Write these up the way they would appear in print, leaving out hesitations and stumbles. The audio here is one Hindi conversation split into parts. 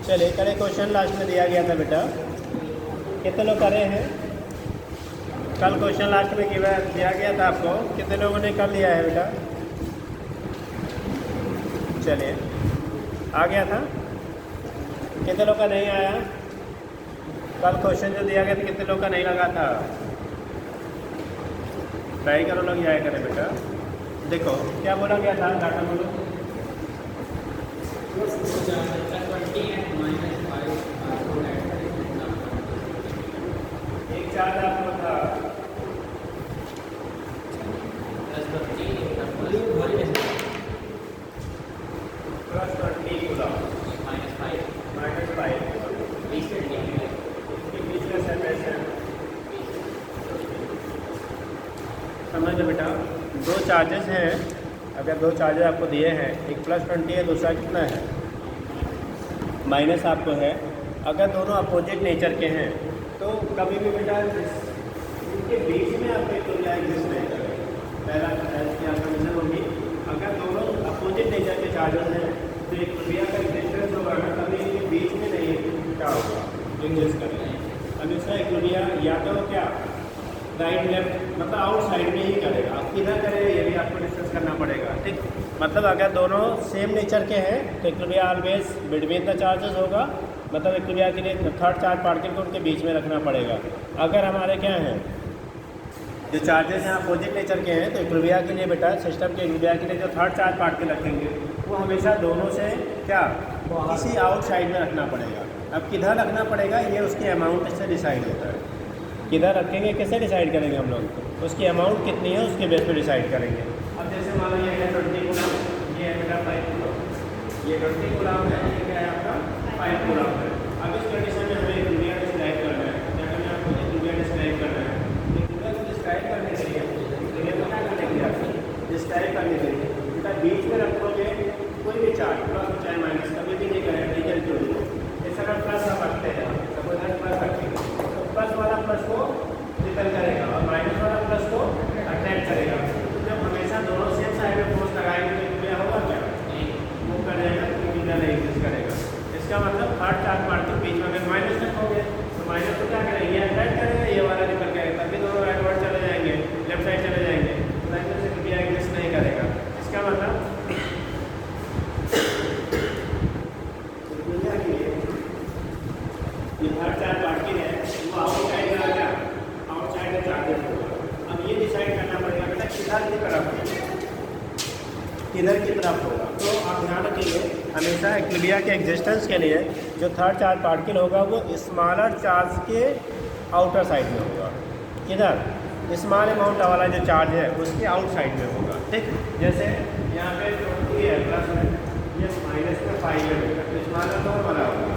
चलिए कल एक क्वेश्चन लास्ट में दिया गया था बेटा, कितने लोग करे हैं? कल क्वेश्चन लास्ट में दिया गया था आपको, कितने लोगों ने कर लिया है बेटा? चलिए आ गया था, कितने लोग का नहीं आया? कल क्वेश्चन जो दिया गया था कितने लोग का नहीं लगा था? ट्राई करो लोग आया करें बेटा। देखो क्या बोला गया था, डाटा बोलो। एक चार्ज आपको था +20 कूलम -5 इसके बीच का सेपरेशन समझ लो बेटा। दो चार्जेस हैं, अगर दो चार्जेस आपको दिए हैं, एक +20 है, दूसरा कितना है माइनस आपको है। अगर दोनों अपोजिट नेचर के हैं तो कभी भी बेटा इनके बीच में आपको इक्विलिब्रियम एग्जिस्ट नहीं करेगा। पहला क्या कंडीशन होगी, अगर दोनों अपोजिट नेचर के चार्जेस हैं तो इक्विलिब्रियम का एग्जिस्टेंस होगा ना, कभी इनके बीच में नहीं क्या होगा एग्जिस्ट करेगा। हमेशा इक्विलिब्रियम या तो क्या राइट लेफ्ट मतलब आउटसाइड में ही करेगा, आप किधर करेगा ये भी आपको डिस्कस करना पड़ेगा। ठीक, मतलब अगर दोनों सेम नेचर के हैं तो equilibrium always between the charges होगा, मतलब इक्विलिब्रियम के लिए थर्ड चार्ज पार्टिकल को उनके बीच में रखना पड़ेगा। अगर हमारे क्या हैं जो चार्जेस हैं अपोजिट नेचर के हैं तो इक्विलिब्रियम के लिए बेटा सिस्टम के इक्विलिब्रियम के लिए जो थर्ड चार्ज पार्टिकल रखेंगे वो हमेशा दोनों से क्या किसी आउटसाइड में रखना पड़ेगा। अब किधर रखना पड़ेगा ये उसके अमाउंट से डिसाइड होता है, किधर रखेंगे कैसे डिसाइड करेंगे हम लोग, उसकी अमाउंट कितनी है उसके बेस पे डिसाइड करेंगे। अब जैसे मान लो ये है 20 कूलम, ये है बेटा 5 कूलम, ये 20 कूलम है, ये क्या है आपका 5 कूलम है। अब इस कंडीशन में हमें इक्विलिब्रियम डिस्क्राइब करना है, क्या करना है आपको इक्विलिब्रियम डिस्क्राइब करना है। इक्विलिब्रियम को डिस्क्राइब करने के लिए इक्विलिब्रियम को क्या करने के लिए आपको डिस्क्राइब करने के लिए बेटा बीच में रखोगे कोई भी चार्ज प्लस चाहे माइनस कभी भी नहीं करें, ठीक है। जैसे अगर प्लस हम रखते हैं, सपोज प्लस रखेंगे तो प्लस वाला प्लस को रिपेल करेगा और माइनस वाला प्लस को अट्रैक्ट करेगा। तो जब हमेशा दोनों सेम साइड में फोर्स लगाएंगे तो इक्विलिब्रियम होगा क्या मूव कर जाएगा, इक्विलिब्रियम नहीं एग्जिस्ट करेगा। इसका मतलब थर्ड चार्ज पार्टिकल बीच में अगर माइनस रखोगे तो माइनस को क्या करेगा ये अट्रैक्ट करेगा, ये वाला रिपेल करेगा, तभी दोनों राइटवर्ड चले जाएंगे, लेफ्ट साइड चले जाएंगे, तो इक्विलिब्रियम एग्जिस्ट नहीं करेगा। इसका मतलब ये थर्ड चार्ज पार्टिकल है वो आउटसाइड का क्या आउटसाइड का चार्जेस होगा। अब ये डिसाइड करना पड़ेगा बेटा किधर की तरफ होगा। तो आप ध्यान रखिए हमेशा इक्विलिब्रियम के एग्जिस्टेंस के लिए जो थर्ड चार्ज पार्टिकल होगा वो स्मॉलर चार्ज के आउटर साइड में होगा। किधर स्मॉल अमाउंट वाला जो चार्ज है उसके आउटसाइड में होगा। ठीक, जैसे यहाँ पे 20 है प्लस में, ये माइनस में 5 है, तो स्मॉलर तो बना होगा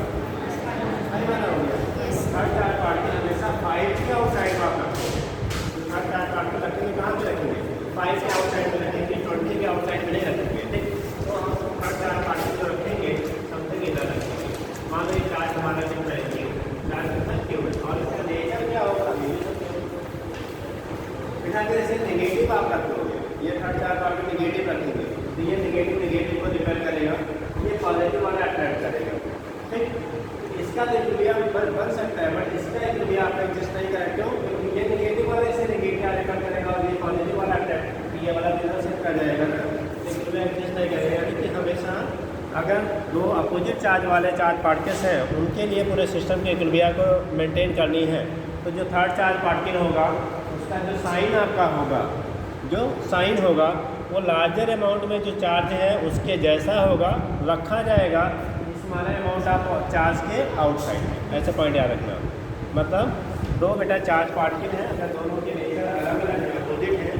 थर्ड चार्ज पार्टिकल हमेशा 5 के आउटसाइड में आप रखेंगे। तो थर्ड चार्ज पार्टिकल रखेंगे कहाँ पे रखेंगे 5 के आउटसाइड में रखेंगे, 20 के आउटसाइड में नहीं रखेंगे। ठीक, तो हम थर्ड चार्ज पार्टिकल जो रखेंगे समथिंग इधर रखेंगे। मान लो ये चार्ज हमारा क्यों रहेंगे, चार्ज कितना क्यों है और इसका नेचर क्या होगा बिना जैसे नेगेटिव आप रखोगे, ये थर्ड चार्ज पार्टिकल नेगेटिव रखेंगे तो ये नेगेटिव को रिपेल करेगा, ये पॉजिटिव वाला अट्रैक्ट करेगा। ठीक, इसका तो इक्विलिब्रियम बन सकता है बट इसका इक्विलिब्रियम आप एग्जिस्ट नहीं करें। क्यों? क्योंकि ये नेगेटिव वाला इसे नेगेटिव रिपेल करेगा और ये पॉजिटिव वाला अट्रैक्ट ये वाला इधर से कर जाएगा ना, इक्विलिब्रियम एग्जिस्ट नहीं करेगा। कि हमेशा अगर दो अपोजिट चार्ज वाले चार्ज पार्टिकल्स हैं उनके लिए पूरे सिस्टम के इक्विलिब्रियम को मेंटेन करनी है तो जो थर्ड चार्ज पार्टिकल होगा उसका जो साइन आपका होगा, जो साइन होगा वो लार्जर अमाउंट में जो चार्ज है उसके जैसा होगा, रखा जाएगा स्मॉलर अमाउंट ऑफ चार्ज के आउटसाइड में। ऐसे पॉइंट याद रखना। मतलब दो बेटा चार्ज पार्टिकल हैं, अगर दोनों के नेचर अलग अलग है अपोजिट है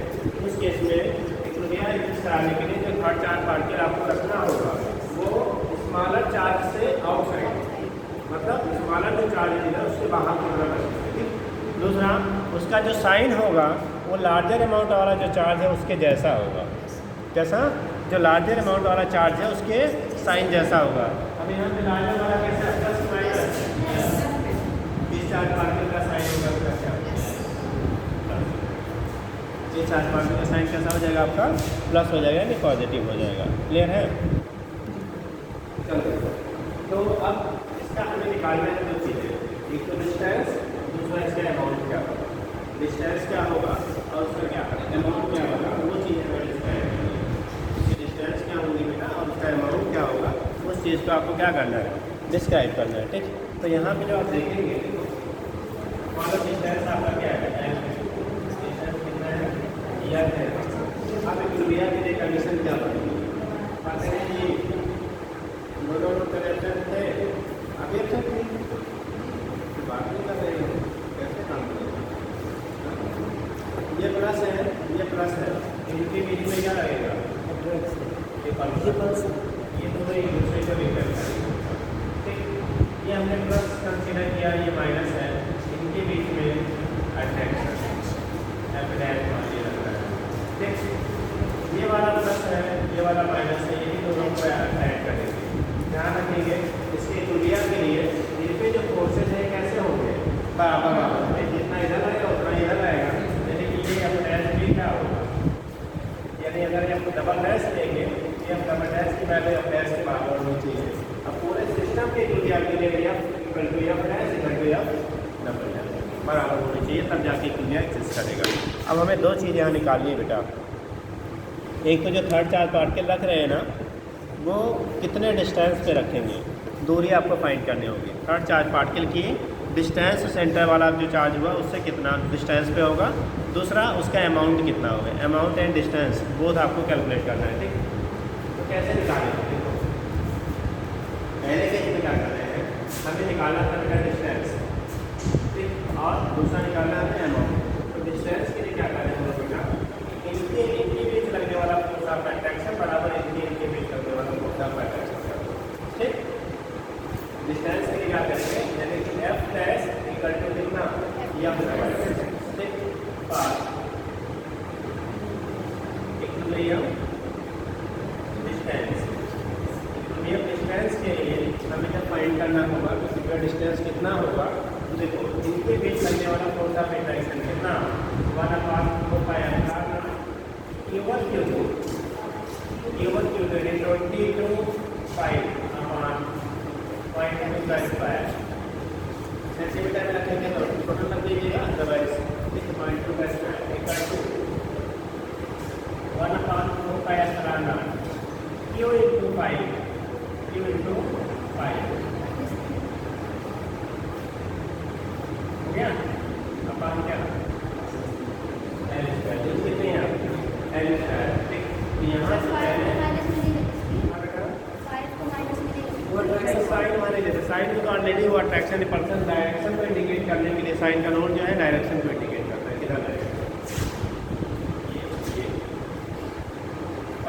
उस केस में इक्विलिब्रियम एग्जिस्ट कराने के लिए जो थर्ड चार्ज पार्टिकल आपको रखना होगा वो स्मॉलर चार्ज से आउटसाइड, मतलब स्मॉलर जो चार्ज है उसके बाहर की तरफ रखेंगे। दूसरा उसका जो साइन होगा वो लार्जर अमाउंट वाला जो चार्ज है उसके जैसा होगा। कैसा? जो लार्जर अमाउंट वाला चार्ज है उसके साइन जैसा होगा। अब यहाँ पे लार्जर वाला कैसा प्लस माइनस इस चार्ज पार्टिकल का साइन होगा क्या, ये चार्ज पार्टिकल का साइन कैसा हो जाएगा आपका प्लस हो जाएगा, नहीं पॉजिटिव हो जाएगा। क्लियर है? चलो तो अब इसका हमें निकालना है दो चीज़ें, एक तो डिस्टेंस, दूसरा इसका अमाउंट क्या होगा। डिस्टेंस क्या होगा और उसका क्या अमाउंट क्या होगा, वो चीज़ हमें डिस्क्राइब करनी है। इसकी डिस्टेंस क्या होगी बेटा और उसका अमाउंट क्या होगा, उस चीज़ को आपको क्या करना है, डिस्क्राइब करना है। ठीक, तो यहाँ पे जो आप देखेंगे मतलब डिस्टेंस आपका क्या है, डिस्टेंस कितना है, यह है। आप एक क्रिया के लिए कंडीशन क्या बनेगी, कहते हैं कि दोनों कनेक्शन थे, अभी अच्छा बात नहीं कर रहे हैं, कैसे काम करेंगे। ये प्लस है, ये प्लस है, इनके बीच में क्या लगेगा, ये दोनों एक दूसरे को रिपेयर करेंगे। ठीक, ये हमने प्लस कंसीडर किया, ये माइनस है, इनके बीच में अट्रैक्शन ठीक, ये वाला प्लस है, ये वाला माइनस है, ये दोनों को ऐड करेंगे। ध्यान रखेंगे इसके तुल्य के लिए इन पे जो फोर्सेज है कैसे होंगे, बराबर, जितना इधर आएगा उतना इधर आएगा, यानी कि ये अब डैश भी क्या होगा, यानी अगर ये आपको डबल डैश लेंगे, ये हम डबल डैश की वैल्यू अब डैश के बराबर होनी चाहिए। अब पूरे सिस्टम के तुल्य के लिए F equal to F dash equal to F double dash बराबर होनी चाहिए, तब जाके तुल्य एग्जिस्ट करेगा। अब हमें दो चीज़ यहाँ निकालनी है बेटा, एक तो जो थर्ड चार्ज पार्टिकल रख रहे हैं ना, वो कितने डिस्टेंस पे रखेंगे, दूरी आपको फाइंड करनी होगी। थर्ड चार्ज पार्टिकल की डिस्टेंस सेंटर वाला जो चार्ज हुआ उससे कितना डिस्टेंस पे होगा, दूसरा उसका अमाउंट कितना होगा, अमाउंट एंड डिस्टेंस बोथ आपको कैलकुलेट करना है। ठीक, तो कैसे निकालेंगे, देखो पहले के इसमें क्या करना है, हमें निकालना था बेटा डिस्टेंस, ठीक, और दूसरा निकालना है अमाउंट। तो डिस्टेंस के लिए क्या करें हम लोग बेटा, इनके बीच लगने वाला फोर्स आपका अट्रैक्शन बराबर इनके बीच लगने वाला फोर्स आपका अट्रैक्शन। ठीक, डिस्टेंस के लिए क्या करेंगे, यानी कि एफ डैश इक्वल टू कितना, एफ डबल। ठीक, पास इक्विलिब्रियम डिस्टेंस, इक्विलिब्रियम डिस्टेंस के लिए हमें जब फाइंड करना होगा तो इसका डिस्टेंस कितना होगा, तो देखो इनके बीच लगने वाला फोर्स ऑफ अट्रैक्शन कितना, 1/4 Q1 Q2 यानी 22/5/0.2 सेंटीमीटर में रखेंगे तो टोटल कर दीजिएगा, otherwise 0.2 equal to 1/4 Q into 5 हो गया। अपन क्या L स्क्वायर कितने हैं L स्क्वायर। ठीक, यहाँ से साइन माने जैसे साइन को ऑलरेडी वो अट्रैक्शन पर्सन डायरेक्शन को इंडिकेट करने के लिए साइन का नोट जो है डायरेक्शन को इंडिकेट करता है, किधर है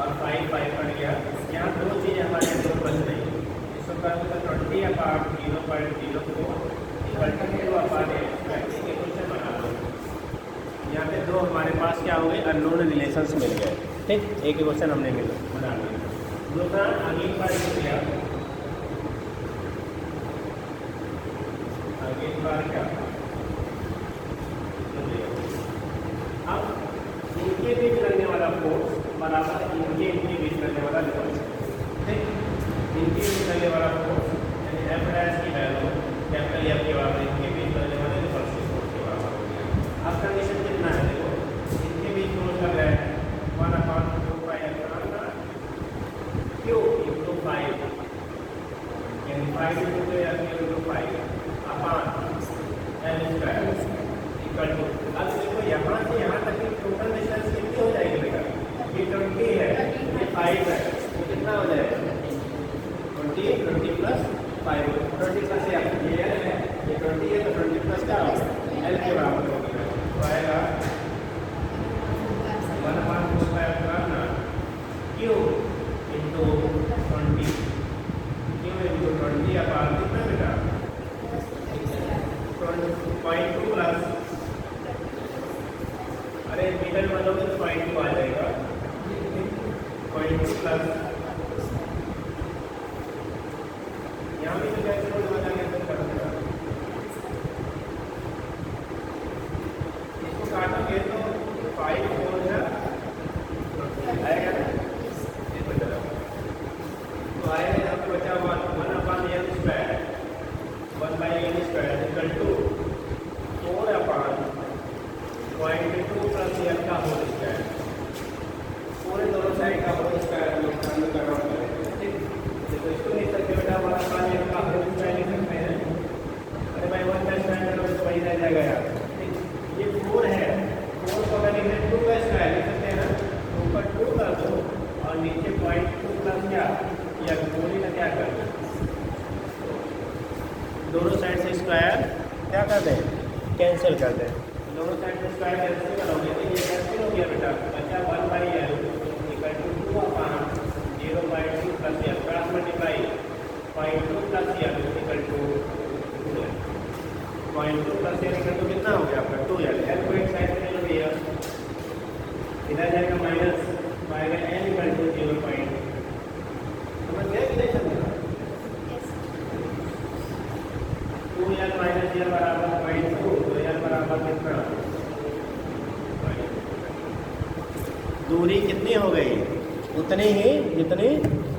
और 5 पड़ गया। यहाँ दो चीज़ें हमारे दो बच रही, इसको कर 20/0.04 क्वेश्चन बना लो। यहाँ पे दो हमारे पास क्या हो गए, अननोन रिलेशंस मिल गए। ठीक, एक क्वेश्चन हमने बना लिया। दूसरा आगे बार किया, आगे बार क्या, अब इनके बीच लगने वाला फोर्स बराबर इनके बीच लगने वाला डिफरेंस। ठीक, इनके बीच लगने वाला फोर्स यानी एफ डैश की वैल्यू कैपिटल एफ के बराबर इनके बीच लगने वाले डिफरेंस फोर्स के बराबर हो गया। अब कंडीशन कितना है, देखो इनके बीच फोर्स लग रहा है 1/4 Q into 5 यानी 5 into 5 upon L square equal to. अब देखो यहाँ से यहाँ तक की टोटल डिस्टेंस कितनी हो जाएगी बेटा, ये 20 है, ये 5 है, तो कितना हो जाएगा 20 प्लस 5, 20 प्लस ये L है, ये 20 है तो 20 प्लस क्या होगा L के बराबर होगी, तो आएगा 1/4 Q into 20 अपॉन कितना बेटा 0.2 प्लस, अरे मीटर मानोगे तो 0.2 आ जाएगा, 0.2 प्लस यहाँ भी तो कैसे रोड वाला कैसे कर देगा, इसको काटोगे तो 5 4 आएगा ना, तो आएगा यहाँ पे बचा 1/L स्क्वायर दोनों साइड से स्क्वायर क्या कर दें, कैंसिल कर दें। दोनों साइड से स्क्वायर कैंसिल करोगे तो ये कैंसिल हो गया बेटा, बचा 1/l equal to 2/0/2 plus l cross multiply 0.2 plus l equal to 2l। 0.2 plus l equal to कितना हो गया आपका 2l। l को एक साइड में ले लिया, इधर जाएगा माइनस, आएगा n इक्वल टू 0. समझ गए कि नहीं समझा? 2l माइनस l बराबर 0.2, तो l बराबर कितना, दूरी कितनी हो गई, उतनी ही जितनी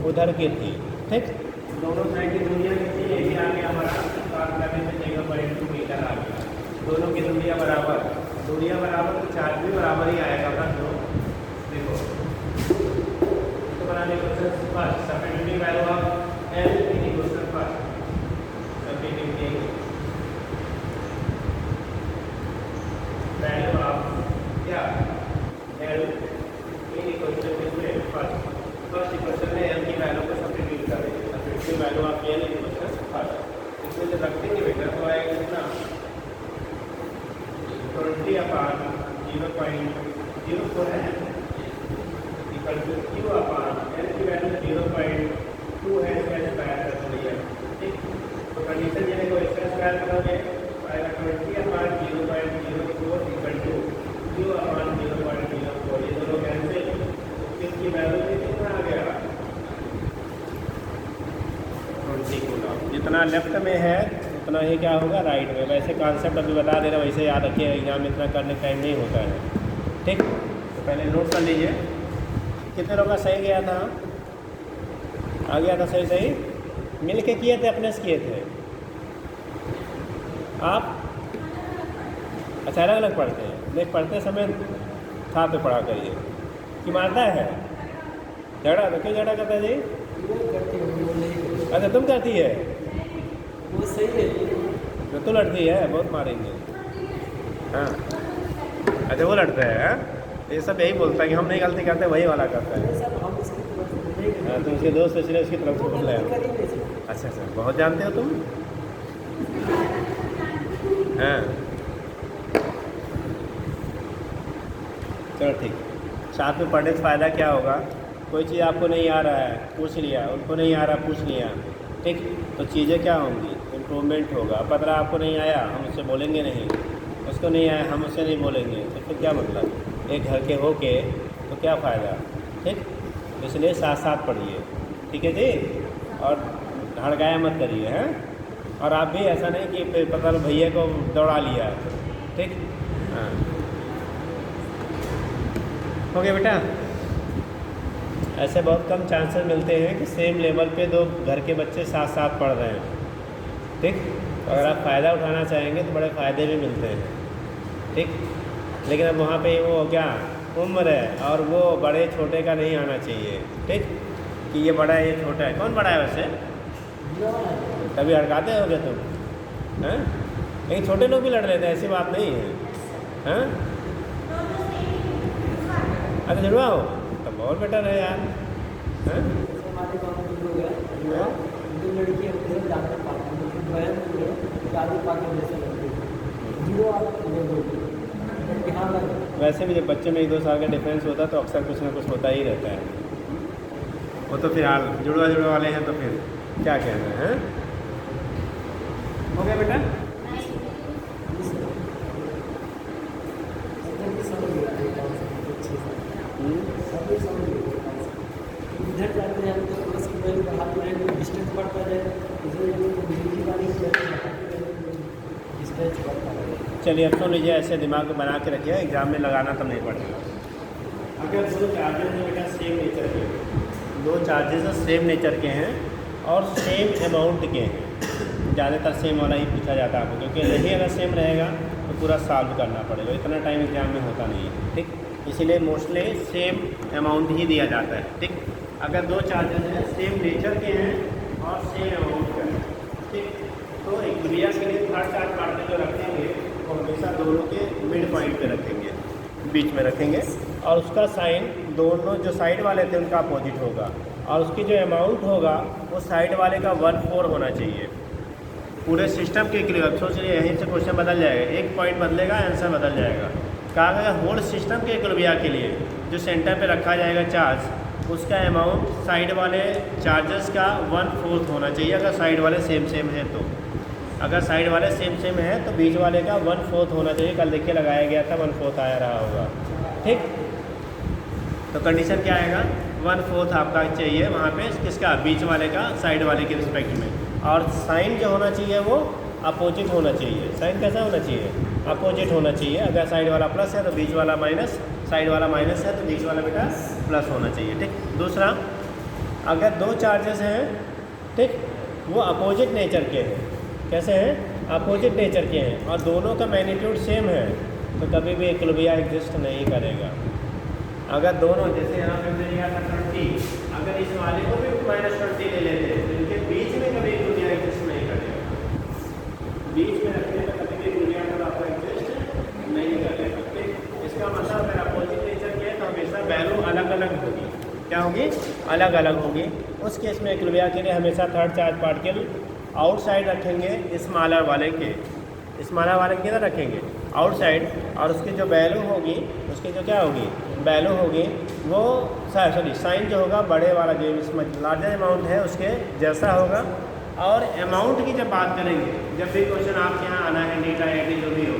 उधर की थी। ठीक, दोनों साइड की दूरियां कितनी है, ये आ गया हमारा बात करने से देगा 0.2 मीटर आ गया। दोनों की दूरियां बराबर तो चार्ज भी बराबर ही आएगा ना। तो देखो तो बनाने को first substituting value of l in equation first, substituting value of क्या l इन इक्वेशन में फर्स्ट इक्वेशन में l की वैल्यू को सब्स्टिट्यूट करेंगे। Substituting value of l in equation first, इसमें जब रखेंगे बेटा तो आएगा कितना 20/0.04 है इक्वल टू q/l की वैल्यू 0.2 है, इसका स्क्वायर कर दिया। ठीक, तो कंडीशन ये देखो, इसका स्क्वायर करोगे आएगा 20/0.04 इक्वल टू q/0.04। ये दोनों कैंसिल, इसकी वैल्यू कितना आ गया 20 कूलम। जितना लेफ्ट में है उतना ही क्या होगा राइट में। वैसे कॉन्सेप्ट अभी बता दे रहा हूँ, वैसे याद रखिए, एग्जाम में इतना करने का टाइम नहीं होता है। ठीक, तो पहले नोट कर लीजिए कितने लोगों का सही गया था, आ गया था सही सही, मिल के किए थे, अपने से किए थे आप, अच्छा अलग अलग पढ़ते हैं। देख पढ़ते समय था पे पढ़ा करिए कि मारता है झगड़ा, तो क्यों झगड़ा करता है जी? अच्छा तुम करती है, वो सही है जो तो लड़ती है बहुत मारेंगे। हाँ अच्छा वो लड़ता है, ये सब यही बोलता है कि हम नहीं गलती करते, वही वाला करता है। हाँ तुम उसके दोस्त इसलिए उसकी तरफ से बोल रहे हो। अच्छा अच्छा बहुत जानते हो तुम। हाँ चलो ठीक, साथ में पढ़ने से फ़ायदा क्या होगा, कोई चीज़ आपको नहीं आ रहा है पूछ लिया, उनको नहीं आ रहा पूछ लिया, ठीक, तो चीज़ें क्या होंगी, इम्प्रूवमेंट होगा। पता आपको नहीं आया हम उससे बोलेंगे नहीं, उसको नहीं आया हम उससे नहीं बोलेंगे, तो फिर क्या मतलब, एक घर के हो के तो क्या फ़ायदा। ठीक, इसलिए साथ साथ पढ़िए, ठीक है जी, और हड़काया मत करिए हैं। और आप भी ऐसा नहीं कि फिर पता भैया को दौड़ा लिया, ठीक। हाँ हो गया बेटा। ऐसे बहुत कम चांसेस मिलते हैं कि सेम लेवल पे दो घर के बच्चे साथ साथ पढ़ रहे हैं, ठीक। अगर आप फ़ायदा उठाना चाहेंगे तो बड़े फ़ायदे भी मिलते हैं, ठीक। लेकिन अब वहाँ पे वो क्या उम्र है और वो बड़े छोटे का नहीं आना चाहिए, ठीक, कि ये बड़ा है ये छोटा है। कौन बड़ा है वैसे, कभी हड़काते होगे तुम हैं? लेकिन छोटे लोग भी लड़ लेते हैं, ऐसी बात नहीं है हैं। अच्छा जुड़वाओ तब बहुत बेटर है यार, हैं? हमारे गाँव में लोग हैं, दो लड़की अपने जाते पाते हैं, बहन शादी पाते जैसे लगते हैं, जीरो आप ले दो। वैसे भी जब बच्चे में 1-2 साल का डिफरेंस होता है तो अक्सर कुछ ना कुछ होता ही रहता है। वो तो फिलहाल जुड़वा वाले हैं तो फिर क्या कहना है। हो गया बेटा, इधर जाते हैं तो प्लस की वैल्यू बढ़ाते रहेंगे, डिस्टेंस बढ़ता जाए, डिस्टेंस बढ़ता रहेगा। चलिए अब सुन लीजिए, ऐसे दिमाग में बना के रखिए, एग्जाम में लगाना तो नहीं पड़ेगा। अगर दो चार्जेस हैं बेटा सेम नेचर के, दो चार्जेस सेम नेचर के हैं और सेम अमाउंट के हैं, ज़्यादातर सेम वाला ही पूछा जाता है आपको, क्योंकि यही अगर सेम रहेगा तो पूरा सॉल्व करना पड़ेगा, इतना टाइम एग्जाम में होता नहीं है, ठीक। इसीलिए मोस्टली सेम अमाउंट ही दिया जाता है, ठीक। अगर दो चार्जेस हैं सेम नेचर के हैं और सेम अमाउंट का है, ठीक, तो इक्विलिब्रियम के लिए थर्ड चार्ज पार्टिकल जो रखेंगे वो हमेशा दोनों के मिड पॉइंट पे रखेंगे, बीच में रखेंगे, और उसका साइन दोनों जो साइड वाले थे उनका अपोजिट होगा, और उसकी जो अमाउंट होगा वो साइड वाले का 1/4 होना चाहिए, पूरे सिस्टम के इक्विलिब्रियम, सोच रही यहीं से क्वेश्चन बदल जाएगा, एक पॉइंट बदलेगा आंसर बदल जाएगा। कहा गया होल सिस्टम के इक्विलिब्रियम के लिए जो सेंटर पे रखा जाएगा चार्ज, उसका अमाउंट साइड वाले चार्जेस का 1/4 होना चाहिए अगर साइड वाले सेम सेम है तो। अगर साइड वाले सेम सेम है तो बीच वाले का 1/4 होना चाहिए। कल देखिए लगाया गया था 1/4 आया रहा होगा, ठीक। तो कंडीशन क्या आएगा, 1/4 आपका चाहिए वहाँ पे किसका, बीच वाले का साइड वाले के रिस्पेक्ट में। और साइन जो होना चाहिए वो अपोजिट होना चाहिए। साइन कैसा होना चाहिए, अपोजिट होना चाहिए। अगर साइड वाला प्लस है तो बीच वाला माइनस, साइड वाला माइनस है तो बीच वाला बेटा प्लस होना चाहिए, ठीक। दूसरा, अगर दो चार्जेस हैं, ठीक, वो अपोजिट नेचर के हैं। कैसे हैं, अपोजिट नेचर के हैं और दोनों का मैग्नीट्यूड सेम है तो कभी भी इक्विलिब्रियम एग्जिस्ट नहीं करेगा। अगर दोनों, जैसे यहाँ पे हमने लिया था 20, अगर इस वाले को भी -20 ले लेते तो इनके बीच में कभी इक्विलिब्रियम एग्जिस्ट नहीं करेगा। बीच में रखने पर कभी भी इक्विलिब्रियम आपका एग्जिस्ट नहीं करेगा, ठीक। इसका मतलब अगर अपोजिट नेचर के हैं तो हमेशा वैल्यू अलग अलग होगी। क्या होगी, अलग अलग होगी। उस केस में इक्विलिब्रियम के लिए हमेशा थर्ड चार्ज पार्टिकल आउटसाइड रखेंगे स्मॉलर वाले के। स्मॉलर वाले किधर रखेंगे, आउटसाइड। और उसकी जो वैल्यू होगी, उसकी जो क्या होगी वैल्यू होगी, वो सॉरी साइन जो होगा बड़े वाला जो इसमें लार्जर अमाउंट है उसके जैसा होगा। और अमाउंट की जब बात करेंगे, जब भी क्वेश्चन आपके यहाँ आना है, नीट IIT जो भी हो,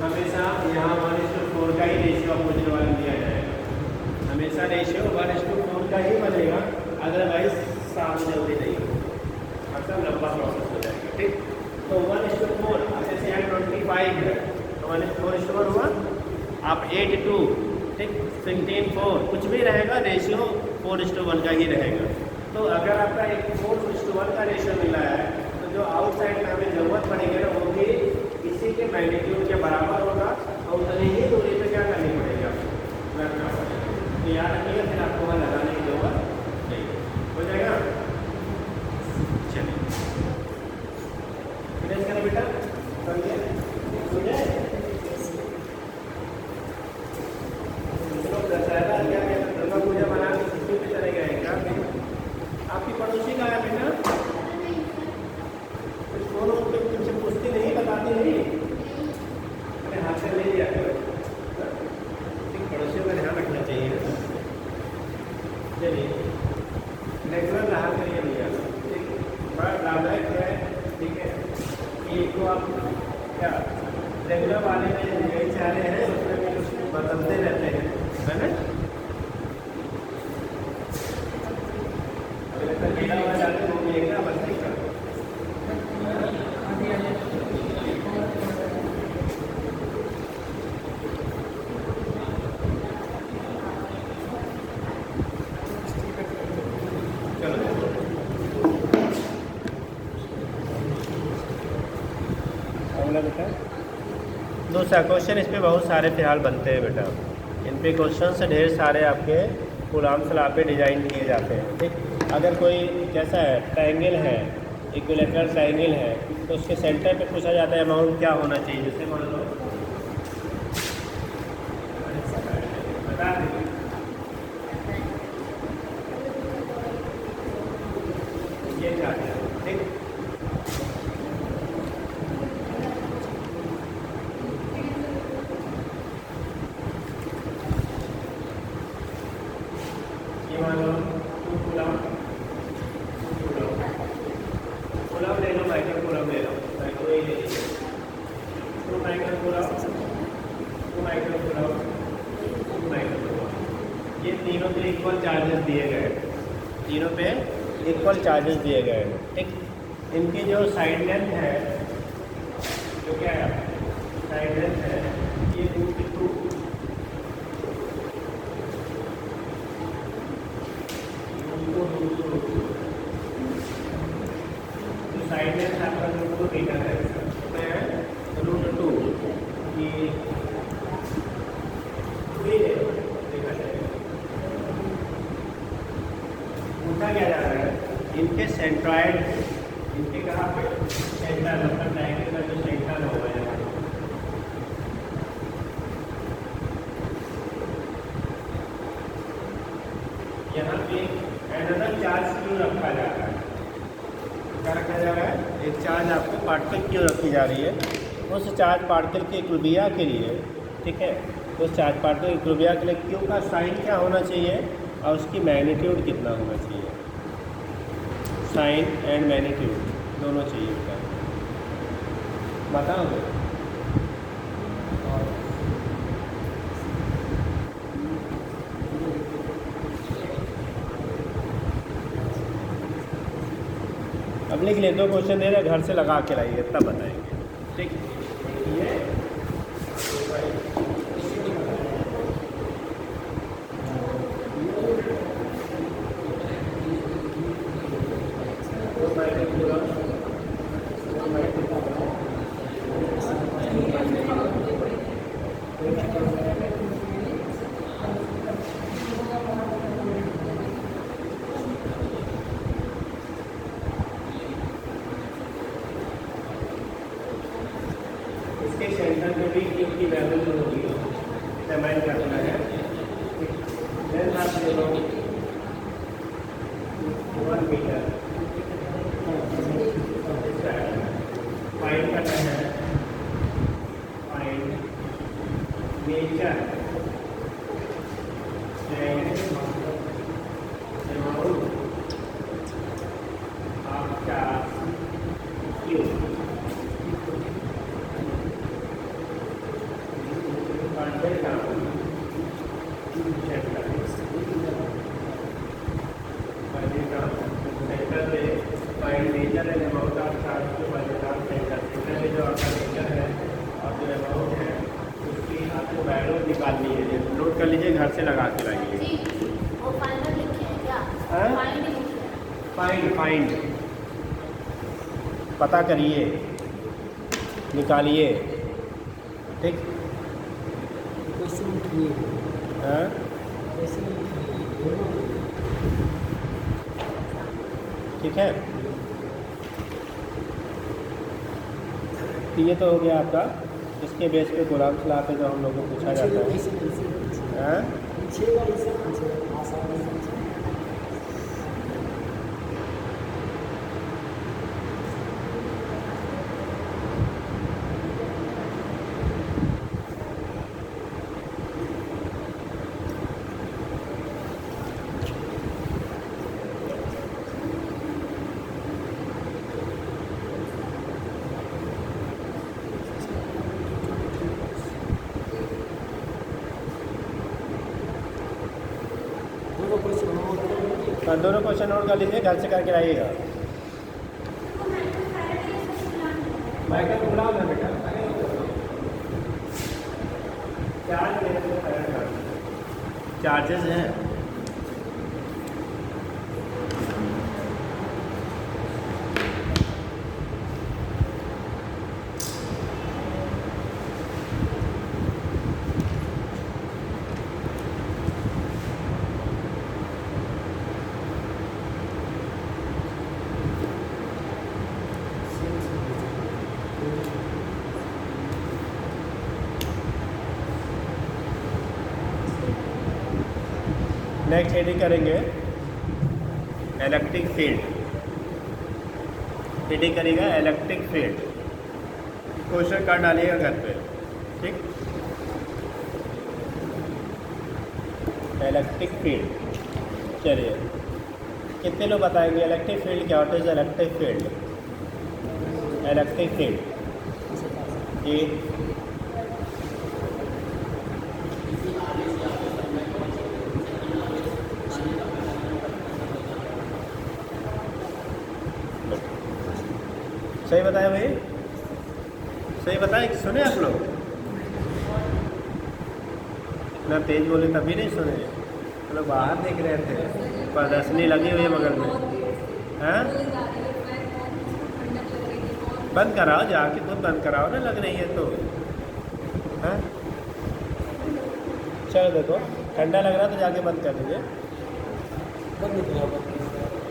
हमेशा यहाँ 1:4 का ही रेशियो अपोजिट वाला दिया जाएगा। हमेशा रेशियो 1:4 का ही बनेगा, अदरवाइज साफ जल्दी नहीं होगा, मतलब लंबा प्रोसेस हो जाएगा, ठीक। तो 1:4, जैसे यहाँ 25 है तो 1:4 हुआ। आप 8:2, ठीक, 16:4 कुछ भी रहेगा, रेशियो 4:1 का ही रहेगा। तो अगर आपका एक 4:1 का रेशियो मिला है तो जो आउटसाइड का हमें ज़रूरत पड़ेगी ना वो भी इसी के मैग्नीट्यूड के बराबर होगा। और उतनी ही दूरी पे क्या करनी पड़ेगी, रखना पड़ेगा। तो याद रखिएगा, फिर आपको वहाँ लगाने की जरूरत नहीं हो जाएगा। चलिए फिनिश करें बेटा, समझे मुझे दशहरा क्या कहते, दुर्गा पूजा मना के छुट्टी पे चले गए क्या? आपकी पड़ोसी का है बेटा, फोन पे तुमसे पूछती नहीं, बताती नहीं? अरे हाथ से ले लिया करो, पड़ोसियों का ध्यान रखना चाहिए। चलिए रेगुलर रहा करिए भैया, ठीक, बड़ा लाभदायक है, ठीक है। एक तो आप क्या रेगुलर वाले में यही चाह रहे हैं, उसमें भी कुछ बदलते रहते हैं, है ना। अगला हुआ जाते हैं वो भी एक ना बदली का। बेटा दूसरा क्वेश्चन, इस पे बहुत सारे फिलहाल बनते हैं बेटा। इन पे क्वेश्चन से ढेर सारे आपके कूलाम सलाह पे डिज़ाइन किए जाते हैं, ठीक। अगर कोई कैसा है, ट्रायंगल है, इक्विलैटरल ट्रायंगल है, तो उसके सेंटर पे पूछा जाता है अमाउंट क्या होना चाहिए। जैसे मान लो बता दें, ये क्या है, ठीक। ये तीनों पे इक्वल चार्जेस दिए गए, तीनों पे इक्वल चार्जेस दिए गए हैं, ठीक। इनकी जो साइड लेंथ है, जो क्या है साइड लेंथ है, ये 2 साइड लेंथ आपका 2 मीटर है, √2 की देखा जाएगा। पूछा क्या जा रहा है, इनके सेंट्रॉइड, इनके कहाँ पे सेंटर, मतलब ट्रायंगल का जो सेंटर होगा यहाँ पे एनदर चार्ज क्यों रखा जाता है, क्या रखा जा रहा है, एक चार्ज आपको पार्टिकल क्यू रखी जा रही है। उस चार्ज पार्टिकल के इक्विलिब्रियम के लिए, ठीक है, उस चार्ज पार्टिकल इक्विलिब्रियम के लिए क्यू का साइन क्या होना चाहिए और उसकी मैग्नीट्यूड कितना होना चाहिए। साइन एंड मैग्नीट्यूड दोनों चाहिए उसका, बताओगे? अब लिख ले, 2 क्वेश्चन दे रहे घर से लगा के लाइए तब बताएंगे, ठीक ये इसके सेंटर में भी क्यू की वैल्यू जो होगी डिटरमाइन करना है। देन आप ले लो 1 मीटर फाइंड करना है, find nature and amount of charge Q. निकालनी है, नोट कर लीजिए, घर से लगा के लाइए। फाइंड पता करिए, निकालिए, ठीक। हाँ ठीक है, तो ये तो हो गया आपका। इसके बेस पे गुलाम सलाह पे जो हम लोगों को पूछा जाता है। हाँ दोनों क्वेश्चन नोट कर लीजिए, घर से करके लाइएगा। बेटा चार्जेस हैं। नेक्स्ट हेडिंग करेंगे इलेक्ट्रिक फील्ड। हेडिंग करेगा इलेक्ट्रिक फील्ड। क्वेश्चन कार्ड डालिएगा घर पे, ठीक। इलेक्ट्रिक फील्ड, चलिए कितने लोग बताएंगे इलेक्ट्रिक फील्ड क्या होता है? इलेक्ट्रिक फील्ड, इलेक्ट्रिक फील्ड जी सही बताया भाई, सही बताया, सुने आप लोग? इतना तेज बोले तभी नहीं सुने, मतलब बाहर देख रहे थे, प्रदर्शनी लगी हुई है बगल में। हाँ बंद कराओ, जाके खुद बंद कराओ ना, लग रही है तो। हाँ चलो देखो, ठंडा लग रहा है तो जाके बंद कर दीजिए,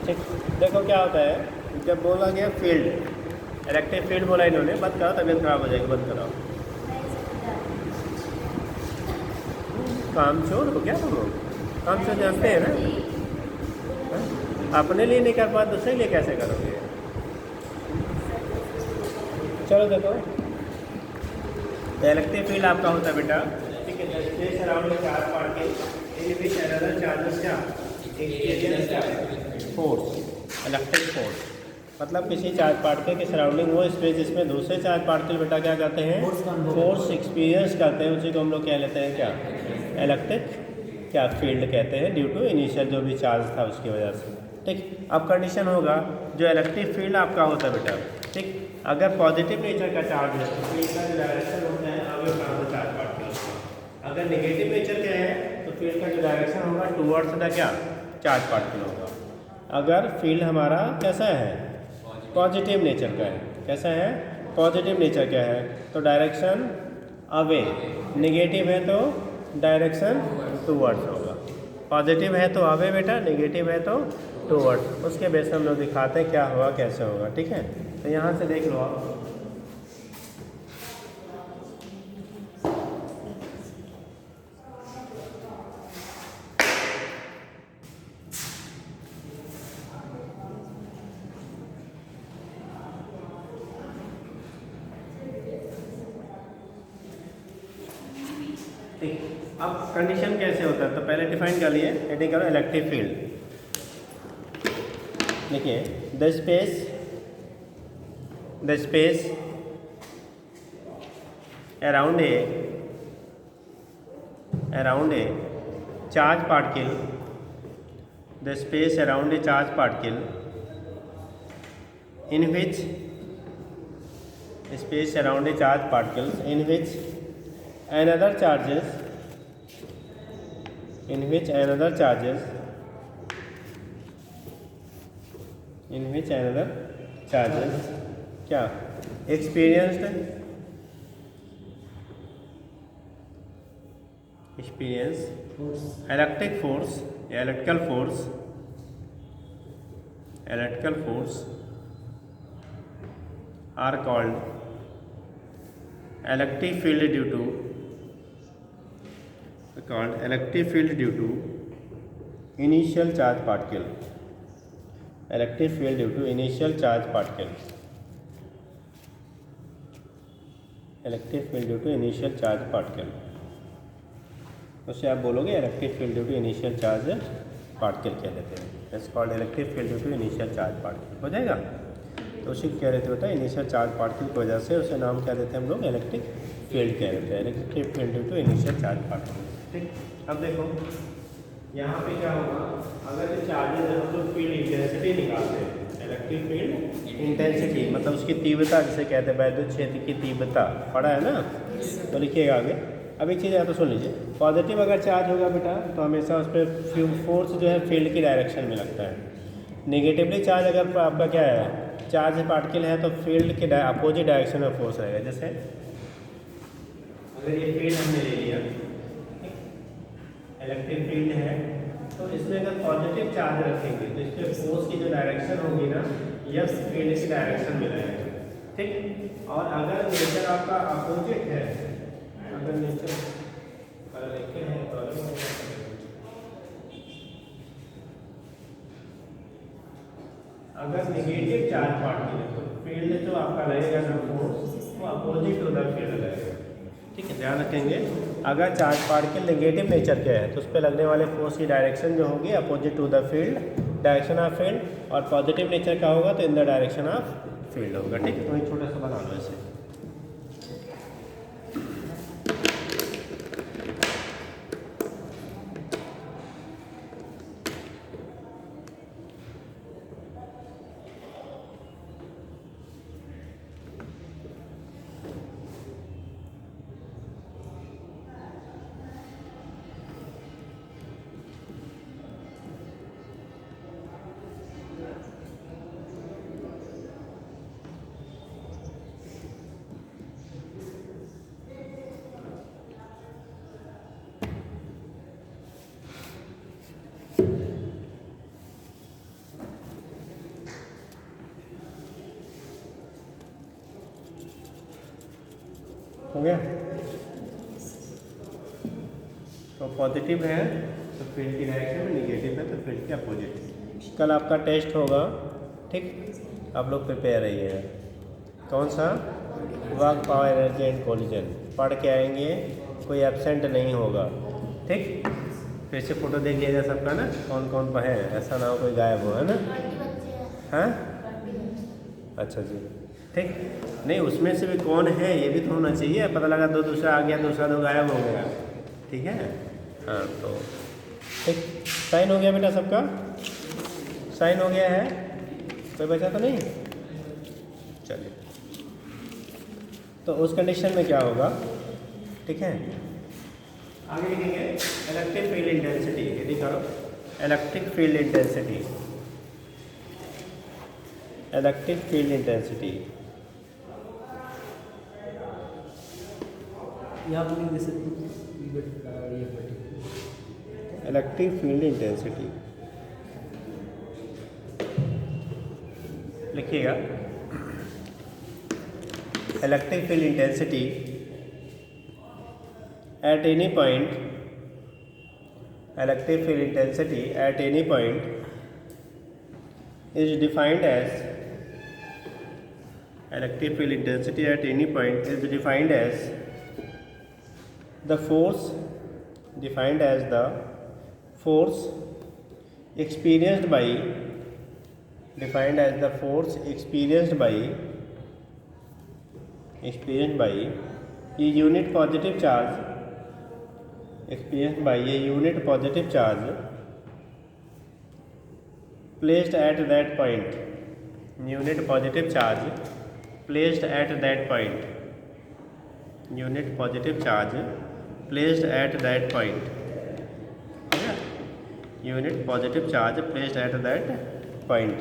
ठीक। देखो क्या होता है, जब बोला गया फील्ड, इलेक्ट्रिक फील्ड बोला इन्होंने, बंद कराओ, तबीयत खराब हो जाएगी, बंद कराओ। काम चोर हो क्या तुम लोग? काम चोर जानते हैं ना? अपने लिए नहीं कर पाए दूसरे लिए कैसे करोगे? चलो देखो, इलेक्ट्रिक फील्ड आपका होता है बेटा, ठीक है, space around charge particle in which another charges क्या एक्सपीरियंस क्या फोर्स, इलेक्ट्रिक फोर्स। मतलब किसी चार्ज पार्टिकल के सराउंडिंग वो स्पेस जिसमें दूसरे चार्ज पार्टिकल बेटा क्या करते हैं, फोर्स एक्सपीरियंस करते हैं, उसी को हम लोग क्या लेते हैं, क्या इलेक्ट्रिक क्या फील्ड कहते हैं, ड्यू टू इनिशियल जो भी चार्ज था उसकी वजह से। ठीक, अब कंडीशन होगा जो इलेक्ट्रिक फील्ड आपका होता है बेटा, ठीक, अगर पॉजिटिव नेचर का चार्ज है तो फील्ड का जो डायरेक्शन होता है away from the charge particle. अगर नेगेटिव नेचर का है तो फील्ड का जो डायरेक्शन होगा टूवर्ड्स द क्या चार्ज पार्टिकल होगा। अगर फील्ड हमारा कैसा है, पॉजिटिव नेचर का है, कैसा है, पॉजिटिव नेचर का है, तो डायरेक्शन अवे, नेगेटिव है तो डायरेक्शन टूवर्ड्स होगा। पॉजिटिव है तो अवे बेटा, नेगेटिव है तो टूवर्ड्स। उसके बेस हम लोग दिखाते हैं क्या होगा कैसे होगा। ठीक है, तो यहाँ से देख लो आप, ठीक। अब कंडीशन कैसे होता है तो पहले डिफाइन कर लिए, हेडिंग करो इलेक्ट्रिक फील्ड। देखिए, the space around a charge particle, the space around a charge particle in which space around a charge particles in which another charges क्या एक्सपीरियंस इलेक्ट्रिक फोर्स या electrical force are called electric field due to initial charge particle, electric field due to initial charge particle, उससे आप बोलोगे electric field due to initial charge particle कह लेते हैं, it's called electric field due to initial charge particle हो जाएगा। तो उसी क्या रहते होता है, इनिशियल चार्ज पार्टिकल की वजह से उसे नाम क्या देते हैं हम लोग, इलेक्ट्रिक फील्ड कह देते हैं, electric field due to initial charge particle. ठीक, अब देखो यहाँ पे क्या होगा, अगर जो चार्जेस है हम लोग फील्ड इंटेंसिटी निकालते हैं, इलेक्ट्रिक फील्ड इंटेंसिटी मतलब उसकी तीव्रता जिसे कहते हैं, वैद्युत क्षेत्र की तीव्रता पढ़ा है ना, तो लिखिएगा आगे। अब एक चीज़ यहाँ तो सुन लीजिए, पॉजिटिव अगर चार्ज होगा बेटा तो हमेशा उस पर फोर्स जो है फील्ड की डायरेक्शन में लगता है। नेगेटिवली चार्ज अगर आपका क्या है, चार्ज पार्टिकल है तो फील्ड के अपोजिट डायरेक्शन में फोर्स रहेगा। जैसे अगर ये फील्ड हमने ले लिया, इलेक्ट्रिक फील्ड है, तो इसमें अगर पॉजिटिव चार्ज रखेंगे तो इसके फोर्स की जो डायरेक्शन होगी ना, यह फील्ड की डायरेक्शन में रहेगा। ठीक, और अगर नेचर आपका अपोजिट है, अगर नेचर है तो अगर नेगेटिव चार्ज पार्टिकल है तो फील्ड जो आपका रहेगा ना फोर्स वो अपोजिट टू द फील्ड रहेगा। ठीक है, ध्यान रखेंगे, अगर चार्ज पार्टिकल नेगेटिव नेचर के है तो उस पर लगने वाले फोर्स की डायरेक्शन जो होगी opposite to the field, direction of field, और पॉजिटिव नेचर का होगा तो in the direction of field होगा। ठीक है, वही छोटा सा बना लो ऐसे। हो गया, तो पॉजिटिव है तो फील्ड की डायरेक्शन में, निगेटिव है तो फील्ड के अपोजिट। कल आपका टेस्ट होगा, ठीक, आप लोग प्रिपेयर रहिए। कौन सा? Work power energy and collision पढ़ के आएंगे, कोई एब्सेंट नहीं होगा। ठीक, फिर से फोटो देख लीजिएगा सबका ना, कौन कौन है, ऐसा ना हो कोई गायब हो, है ना। हाँ, अच्छा जी, ठीक। नहीं, उसमें से भी कौन है ये भी तो होना चाहिए, पता लगा दो दूसरा आ गया, दूसरा दो गायब हो गया। ठीक है, हाँ तो ठीक। साइन हो गया बेटा सबका, साइन हो गया है, कोई बचा तो नहीं। चलिए, तो उस कंडीशन में क्या होगा, ठीक है। आगे लिखेंगे इलेक्ट्रिक फील्ड इंटेंसिटी, यदि करो electric field intensity, electric field intensity यहाँ पर लिख सकते इलेक्ट्रिक फील्ड इंटेंसिटी लिखिएगा। Electric field intensity at any point, electric field intensity at any point is defined as, electric field intensity at any point is defined as the force, defined as the force experienced by, defined as the force experienced by a unit positive charge, experienced by a unit positive charge placed at that point, unit positive charge placed at that point, unit positive charge placed at that point, unit positive charge placed at that point,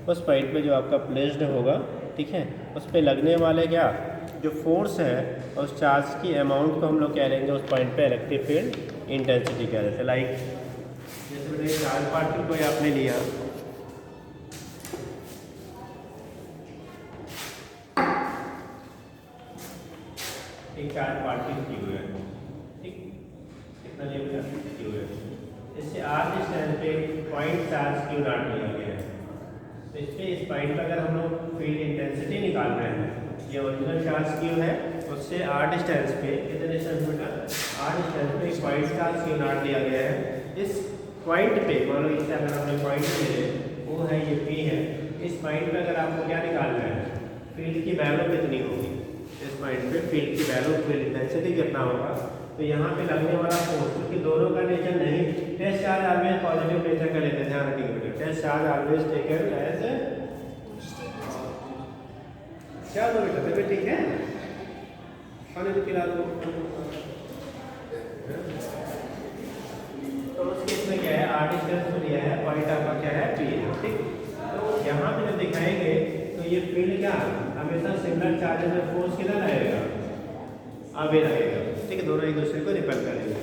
उस पॉइंट पे जो आपका प्लेस्ड होगा, ठीक है, उस पे लगने वाले क्या जो फोर्स है उस चार्ज की अमाउंट को हम लोग कह लेंगे उस पॉइंट पे इलेक्ट्रिक फील्ड इंटेंसिटी कह देते हैं। लाइक जैसे मैंने चार्ज पार्टिकल को आपने लिया, एक चार्ज पार्टिकल की हुई है, ठीक, कितना लिया क्यू है, इससे आर डिस्टेंस पे पॉइंट चार्ज क्यू नॉट लिया गया है। तो इस पर इस पॉइंट पर अगर हम लोग फील्ड इंटेंसिटी निकाल रहे हैं, ये ओरिजिनल चार्ज क्यू है, उससे आर डिस्टेंस पे कितने डिस्टेंस मीटर, आर डिस्टेंस पे एक पॉइंट चार्ज क्यू नॉट दिया गया है। इस पॉइंट पे मान लो इससे अगर हमने पॉइंट ले वो है ये पी है, इस पॉइंट पे अगर आपको क्या निकालना है, फील्ड की वैल्यू कितनी होगी, इस पॉइंट पे फील्ड की वैल्यू, फील्ड इंटेंसिटी कितना होगा। तो यहाँ पे लगने वाला फोर्स, क्योंकि दोनों का नेचर नहीं, test charge always positive nature का लेते हैं, ध्यान रखिएगा, test charge always taken as क्या दो बेटा, तबियत ठीक है, खाने तो खिला दो। तो उस केस में क्या है, आर डिस्टेंस को लिया है, पॉइंट आपका क्या है पी है, ठीक। तो यहाँ पे जब दिखाएंगे तो ये फील्ड क्या हमेशा सिमिलर चार्जेस में फोर्स कितना रहेगा, आगे रहेगा, ठीक है, दोनों एक दूसरे को रिपेल करेंगे।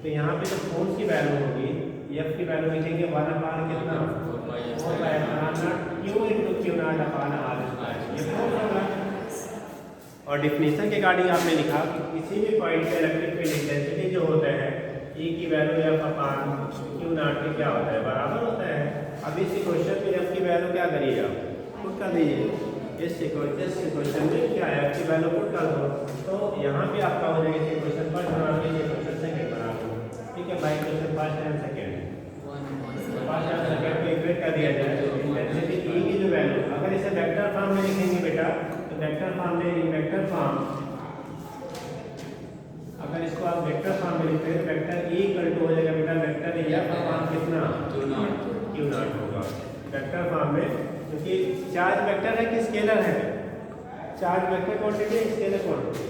तो यहाँ पे जो फोर्स की वैल्यू होगी, एफ की वैल्यू लिखेंगे 1/, कितना 4/0 Q into Q naught upon R square, ये फोर्स होगा। और डिफिनेशन के अकॉर्डिंग आपने लिखा कि किसी भी पॉइंट पे इलेक्ट्रिक फील्ड इंटेंसिटी जो होता है ई की value F upon Q not के क्या होता है, बराबर होता है। अब इस इक्वेशन में एफ की वैल्यू क्या करिए, आप पुट कर दीजिए, इस इक्वेशन में क्या है एफ की वैल्यू पुट कर दो, तो यहाँ पे आपका हो जाएगा इक्वेशन फर्स्ट बराबर इक्वेशन सेकंड बराबर, ठीक है, by equation first and second, first and second को इक्वेट कर दिया जाए तो इंटेंसिटी ई की जो वैल्यू, अगर इसे वेक्टर फॉर्म में लिखेंगे बेटा, तो वेक्टर फॉर्म में, वेक्टर फॉर्म अगर इसको आप वेक्टर फॉर्म में लिखते हैं, वेक्टर ई इक्वल टू हो जाएगा बेटा वेक्टर एफ अपान कितना क्यू नॉट होगा वेक्टर फॉर्म में, क्योंकि चार्ज वेक्टर है कि स्केलर है, charge vector quantity, scalar quantity,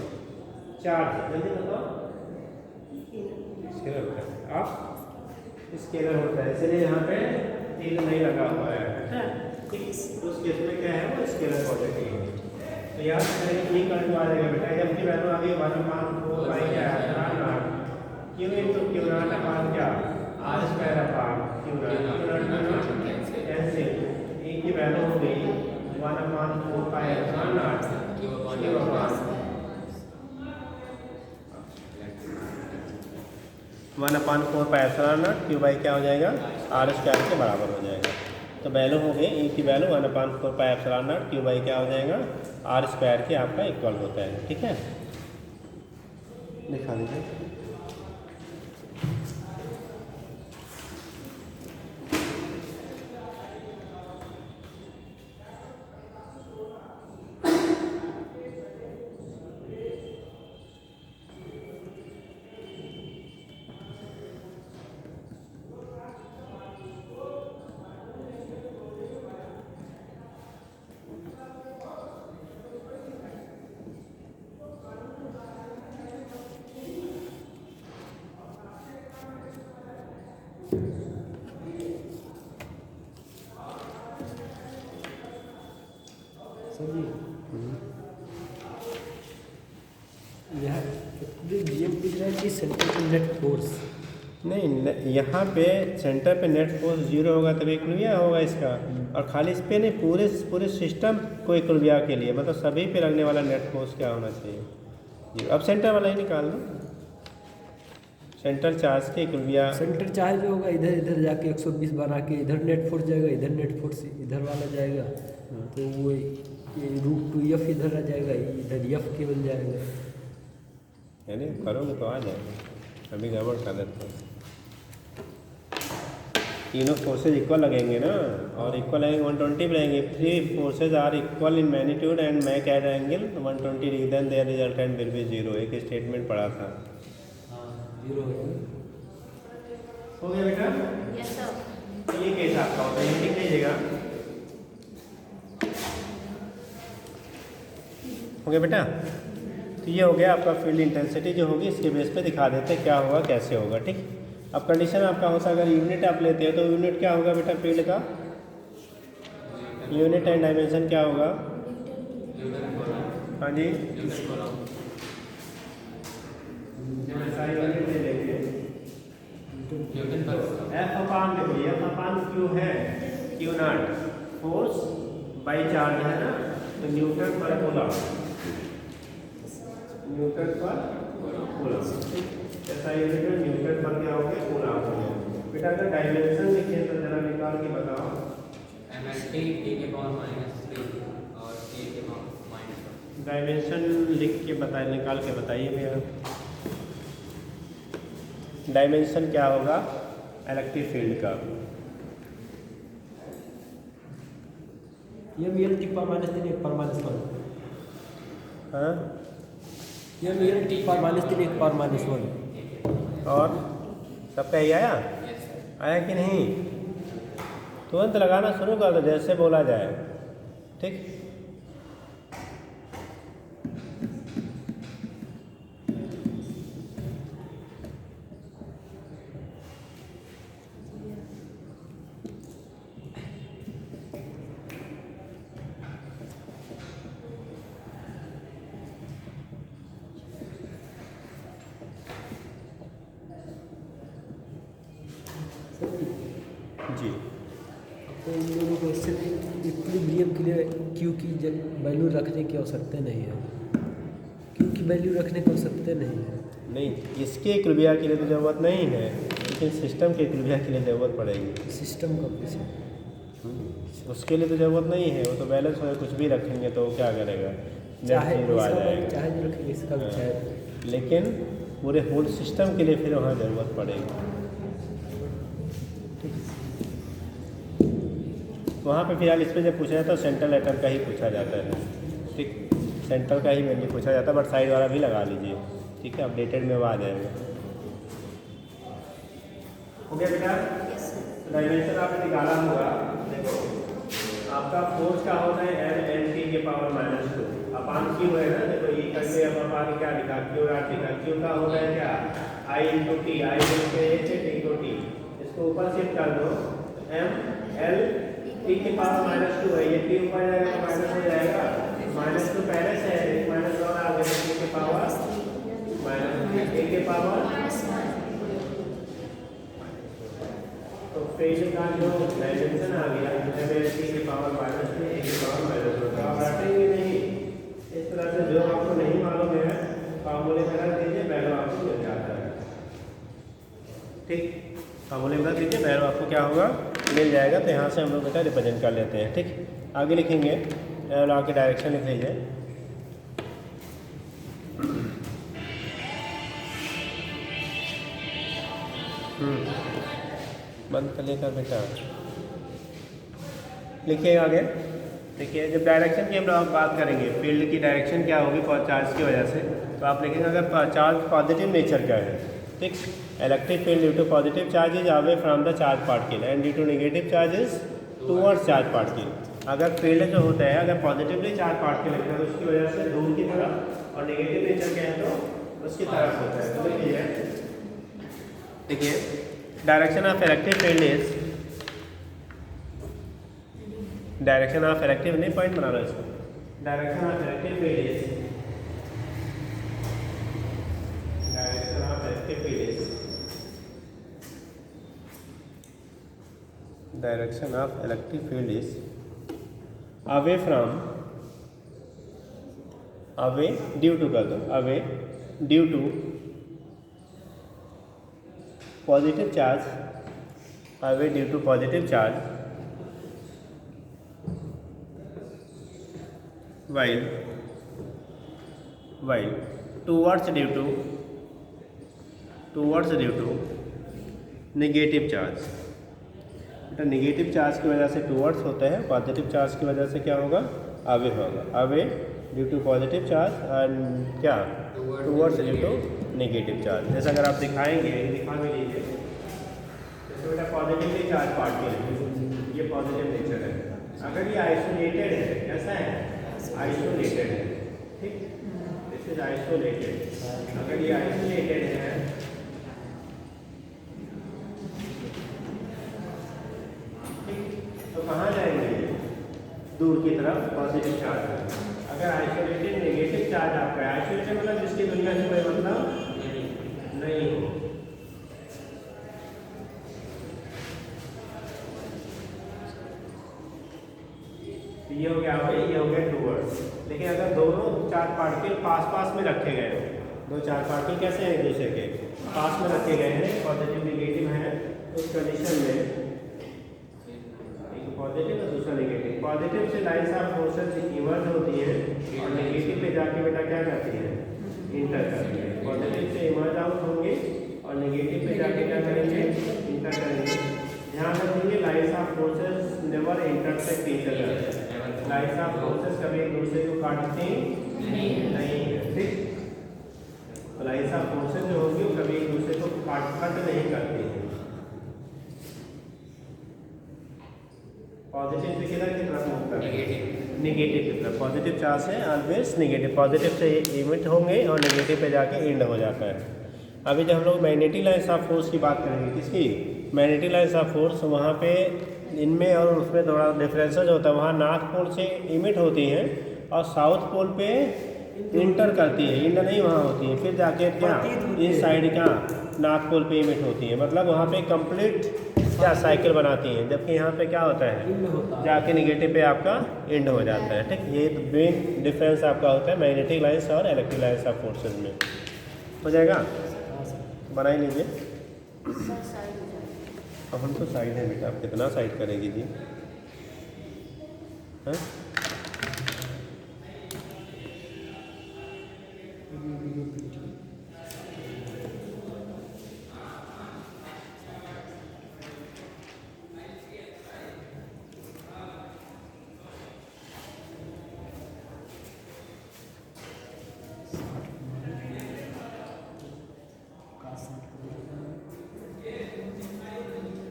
charge जल्दी बताओ, स्केलर होता है, आप स्केलर होता है, इसलिए यहाँ पे तीन नहीं लगा हुआ है, ठीक। तो उस केस में क्या है वो स्केलर क्वांटिटी है। तो याद करें ई इक्वल टू आ जाएगा बेटा, एफ की वैल्यू आ गई 1/4 क्या है Q into Q naught upon क्या R square upon Q naught cancel, E की वैल्यू हो गई 1/4 क्यू अपान 1/4 क्यू बाई क्या हो जाएगा आर स्क्वायर के बराबर हो जाएगा। तो वैल्यू हो गई ई की वैल्यू 1/4πε0 क्यू बाई क्या हो जाएगा r² के आपका इक्वल होता है। ठीक है, दिखा दीजिए। सर जी यह ये पूछ रहा है कि सेंटर पे नेट फोर्स नहीं, यहाँ पे सेंटर पे नेट फोर्स 0 होगा तब इक्विलिब्रियम होगा इसका, और खाली इस पे नहीं, पूरे सिस्टम को इक्विलिब्रियम के लिए मतलब सभी पे लगने वाला नेट फोर्स क्या होना चाहिए 0। अब सेंटर वाला ही निकाल लो, सेंट्रल चार्ज के इक्विलिब्रियम। सेंटर चार्ज जो होगा इधर इधर जाके 120 बना के इधर नेट फोर्स जाएगा, इधर नेट फोर्स इधर वाला जाएगा, तो वो ये √2f इधर आ जाएगा, इधर f केवल जाएगा। यानी करोगे तो आ जाएगा, अभी गड़बड़ कर देते हैं। तीनों फोर्सेज इक्वल लगेंगे ना, और इक्वल लगेंगे 120 रहेंगे। 3 forces are equal in magnitude and make at angle 120 degree, then their resultant will be 0। एक स्टेटमेंट पढ़ा था। हाँ 0 हो गया बेटा? Yes sir. तो ये केस आपका होता है, लिख लीजिएगा। हो गया बेटा? तो ये हो गया आपका फील्ड इंटेंसिटी जो होगी, इसके बेस पे दिखा देते हैं क्या होगा कैसे होगा। ठीक, अब कंडीशन आपका होता है अगर यूनिट आप लेते हो तो यूनिट क्या होगा बेटा फील्ड का? यूनिट एंड डायमेंशन क्या होगा? हाँ जी, यूनिट ले लेंगे। F/Q है Q0, फोर्स बाई चार्ज है ना, तो न्यूटन पर कूलम, न्यूटन पर कूलम। ऐसा यूनिट में न्यूटन पर क्या हो गया कूलम हो गया। बेटा अगर डायमेंशन लिखिए तो जरा निकाल के बताओ। MST T⁻³ और T⁻⁻1। डायमेंशन लिख के बताइए, निकाल के बताइए भैया। डायमेंशन क्या होगा इलेक्ट्रिक फील्ड का? ये मिल T पर -3 1 पर -1। हाँ, ये मिल T पर -3 1 पर -1। और सबका ही आया? आया कि नहीं? तुरंत लगाना शुरू कर दो जैसे बोला जाए। ठीक, जी। तो इन दोनों को इससे इक्विलिब्रियम के लिए Q की वैल्यू रखने की आवश्यकता नहीं है, Q की वैल्यू रखने की आवश्यकता नहीं है। नहीं, इसके इक्विलिब्रियम के लिए तो ज़रूरत नहीं है, लेकिन सिस्टम के इक्विलिब्रियम के लिए ज़रूरत पड़ेगी। सिस्टम का पीछे उसके लिए तो ज़रूरत नहीं है, वो तो बैलेंस हो कुछ भी रखेंगे तो वो क्या करेगा, चाहे जीरो आ जाएगा। चाहे जो रखेंगे इसका भी चाहे, लेकिन पूरे होल सिस्टम के लिए फिर वहाँ ज़रूरत पड़ेगी। वहाँ पे फिलहाल इस पर जब पूछा जाता है तो सेंट्रल एटम का ही पूछा जाता है। ठीक, सेंट्रल का ही वैल्यू पूछा जाता है, बट साइड वाला भी लगा लीजिए। ठीक है, अपडेटेड में वो आ जाएगा। हो गया बेटा? डायमेंशन आपने निकाला होगा। देखो आपका फोर्स क्या होता है N/T⁻²। अपान Q है ना, देखो ये करके अब अपान क्या लिखा Q0 लिखा। Q का होता है क्या I/T, I से T/T। इसको ऊपर शिफ्ट कर दो, M/L T⁻²। है ये T ऊपर जाएगा तो माइनस हो जाएगा, -2 पहले से है, एक माइनस और आ गया T⁻⁻1। तो फील्ड का जो डायमेंशन आ गया T⁻⁻2 आप रटेंगे नहीं। इस तरह से जो आपको नहीं मालूम है फार्मूले में रख दीजिए, वैल्यू आपको मिल जाता है। ठीक, फार्मूले में रख दीजिए, वैल्यू आपको क्या होगा मिल जाएगा। तो यहाँ से हम लोग बेटा रिप्रेजेंट कर लेते हैं। ठीक, आगे लिखेंगे लॉ की डायरेक्शन लिख लीजिए। बंद कर लेकर बेटा लिखिए आगे। देखिए जब डायरेक्शन की हम लोग बात करेंगे, फील्ड की डायरेक्शन क्या होगी चार्ज की वजह से, तो आप लिखेंगे अगर चार्ज पॉजिटिव नेचर का है, ठीक, electric field due to positive charges away from the charge particle and due to negative charges towards charge particle. अगर फील्ड जो होता है अगर पॉजिटिवली चार्ज पार्टिकल लगता है तो उसकी वजह से दूर की तरफ, और नेगेटिव नेचर के है तो उसकी तरफ होता है। तो देखिए direction of electric field is, direction of electric नहीं पॉइंट बना रहा है इसको, direction of electric field is, direction of electric field is, direction of electric field is away from, away due to कर दो, away due to positive charge, away due to positive charge while towards due to negative charge. बेटा नेगेटिव चार्ज की वजह से टूवर्ड्स होता है, पॉजिटिव चार्ज की वजह से क्या होगा, अवे होगा। Away due to positive charge and क्या towards due to negative charge. जैसे अगर आप दिखाएंगे, दिखा भी लीजिए, जैसे बेटा पॉजिटिवली चार्ज पार्टिकल, ये पॉजिटिव नेचर है। अगर ये आइसोलेटेड है, कैसा है, आइसोलेटेड है, ठीक, दिस इज आइसोलेटेड। अगर ये आइसोलेटेड है तो कहाँ जाएंगे, दूर की तरफ पॉजिटिव चार्ज है। अगर आइसोलेटेड नेगेटिव चार्ज आपका है, आइसोलेटेड मतलब जिसकी दुनिया से कोई मतलब नहीं हो, ये हो गया भाई, ये हो गया टूवर्ड्स। लेकिन अगर दोनों चार्ज पार्टिकल पास पास में रखे गए हो, दो चार्ज पार्टिकल कैसे हैं एक दूसरे के पास में रखे गए हैं, पॉजिटिव नेगेटिव है, उस कंडीशन में एक पॉजिटिव और दूसरा नेगेटिव, पॉजिटिव से लाइन्स ऑफ फोर्सेस इमर्ज होती है और नेगेटिव पे जाके बेटा क्या करती है, इंटर करती है। पॉजिटिव से इमर्ज आउट होंगे और नेगेटिव पे जाके क्या करेंगे, इंटर करेंगे। ध्यान रखेंगे lines of forces never intersect each other, lines of forces कभी एक दूसरे को काटते नहीं है, ठीक। तो लाइन्स ऑफ फोर्सेस जो होगी वो कभी एक दूसरे को कट नहीं करती है। पॉजिटिव से किधर की तरफ मूव करते हैं, नेगेटिव की तरफ। पॉजिटिव चार्ज से ऑलवेज नेगेटिव, पॉजिटिव से इमिट होंगे और नेगेटिव पे जाके एंड हो जाता है। अभी जब हम लोग मैग्नेटिक लाइन्स ऑफ फोर्स की बात करेंगे, किसकी, मैग्नेटिक लाइन्स ऑफ फोर्स, वहाँ पे इनमें और उसमें थोड़ा डिफरेंसेस होता है। वहाँ नॉर्थ पोल से इमिट होती हैं और साउथ पोल पे इंटर करती है, इंड नहीं वहाँ होती है, फिर जाके क्या इस साइड क्या नॉर्थ पोल पे इमिट होती है, मतलब वहाँ पे कंप्लीट क्या साइकिल बनाती हैं। जबकि यहाँ पे क्या होता है, जाके नेगेटिव पे आपका एंड हो जाता है, ठीक। ये मेन डिफरेंस आपका होता है मैग्नेटिक लाइन्स और इलेक्ट्रिक लाइन्स ऑफ फोर्सेज में। हो जाएगा, बना ही लीजिए। अब हम तो साइड है बेटा, आप कितना साइड करेंगी जी, हाँ?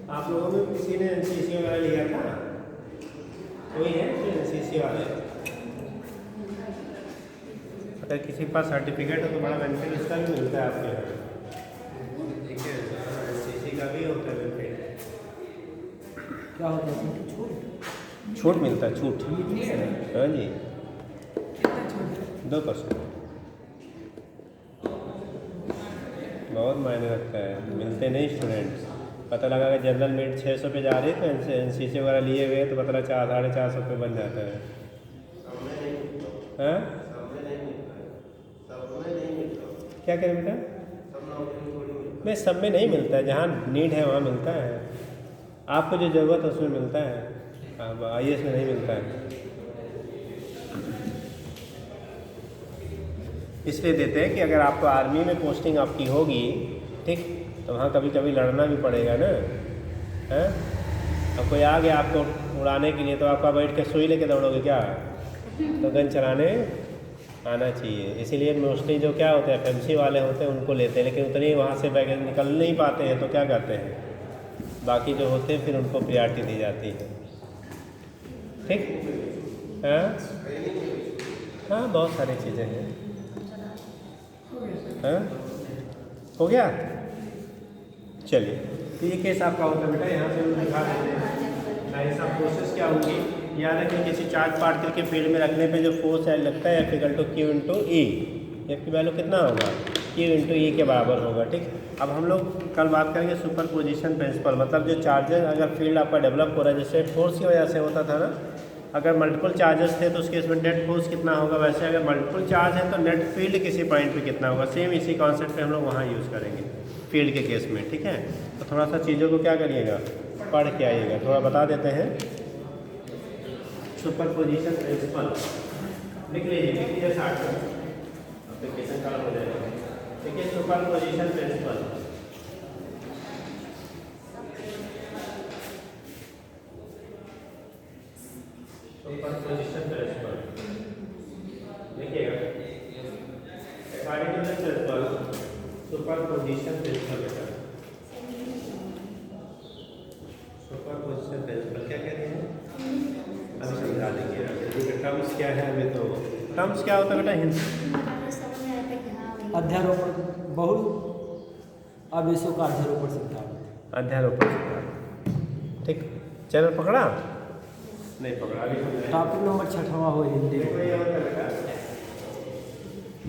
आप लोगों में किसी ने एनसीसी वगैरह लिया था, कोई है तो एनसीसी वाले, अगर किसी के पास सर्टिफिकेट हो तो बड़ा बेनिफिट इसका भी मिलता है आपके यहाँ। देखिए एनसीसी का भी होता है बेनिफिट, क्या होता है, छूट मिलता है, छूट, हाँ जी 2%, बहुत मायने रखता है, मिलते नहीं स्टूडेंट्स। पता लगा कि जनरल मीट 600 पे जा रही है तो एनसीसी वगैरह लिए हुए तो पता लगा 400-450 पे बन जाता है। हाँ क्या करें बेटा, नहीं सब में नहीं मिलता है, जहाँ नीड है वहाँ मिलता है। आपको जो ज़रूरत है उसमें मिलता है, अब IAS में नहीं मिलता है। इसलिए देते हैं कि अगर आपको आर्मी में पोस्टिंग आपकी होगी, ठीक, तो वहाँ कभी कभी लड़ना भी पड़ेगा ना, है। अब कोई आ गया आपको उड़ाने के लिए, तो आपका बैठ के सुई लेके दौड़ोगे क्या? तो गन चलाने आना चाहिए। इसीलिए मोस्टली जो क्या होते हैं FMC वाले होते हैं उनको लेते हैं, लेकिन उतनी वहाँ से बैग निकल नहीं पाते हैं, तो क्या करते हैं, बाकी जो होते हैं फिर उनको प्रायोरिटी दी जाती है, ठीक है। हाँ, बहुत सारी चीज़ें हैं। हाँ, हो गया। चलिए, तो ये केस आपका होता है बेटा, यहाँ से हम दिखा देते हैं। ऐसा प्रोसेस क्या होगी, याद रखिए किसी चार्ज पार्टिकल के फील्ड में रखने पे जो फोर्स है लगता है F = Q × E। F की वैल्यू कितना होगा? Q × E के बराबर होगा, ठीक। अब हम लोग कल बात करेंगे सुपर पोजिशन प्रिंसिपल, मतलब जो चार्जेस अगर फील्ड आपका डेवलप हो रहा है, जैसे फोर्स की वजह से होता था ना, अगर मल्टीपल चार्जेस थे तो उस केस में नेट फोर्स कितना होगा, वैसे अगर मल्टीपल चार्ज है तो नेट फील्ड किसी पॉइंट पे कितना होगा। सेम इसी कॉन्सेप्ट पे हम लोग वहाँ यूज़ करेंगे फील्ड के केस में, ठीक है। तो थोड़ा सा चीज़ों को क्या करिएगा, पढ़ के आइएगा। थोड़ा बता देते हैं सुपर पोजिशन प्रिंसिपल, लिख लीजिए साथ में, एप्लीकेशन खराब हो जाएगा। देखिए superposition principle, superposition principle देखिएगा, according to this principle, superposition principle बेटा, सुपर पोजिशन प्रिंसिपल क्या कहते हैं अभी समझा देंगे। टर्म्स क्या है, अभी तो टर्म्स क्या होता है बेटा हिंदी, अध्यारोपण बहु आवेशों का अध्यारोपण सिद्धांत, अध्यारोपण सिद्धांत, ठीक। चैनल पकड़ा नहीं पकड़ा, अभी टॉपिक नंबर 6वां हो हिंदी में।